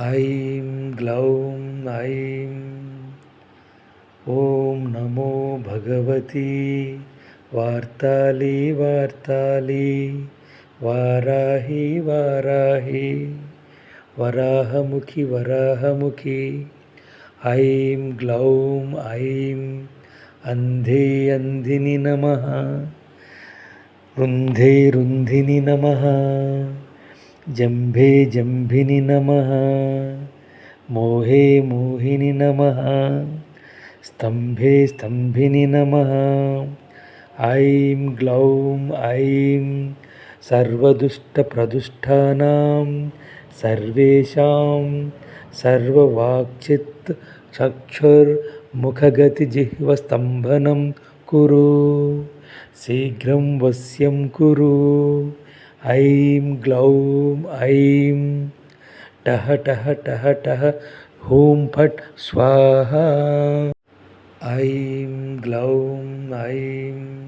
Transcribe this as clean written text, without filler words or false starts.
ऐं ग्लौं ऐं ॐ नमो भगवती वार्ताली वार्ताली वाराही वाराही वराहमुखि वराहमुखि ऐं ग्लौं ऐं अन्धे अन्धिनि नमः रुन्धे रुन्धिनि नमः जम्भे जम्भिनि नमः मोहे मोहिनि नमः स्तम्भे स्तम्भिनि नमः ऐं ग्लौं ऐं सर्वदुष्टप्रदुष्टानां सर्वेषां सर्ववाक्चित् चक्षुर्मुखगतिजिह्वस्तम्भनं कुरु शीघ्रं वश्यं कुरु ऐं ग्लौं ऐं टः टः टः टः हूं फट् स्वाहा ऐं ग्लौं ऐं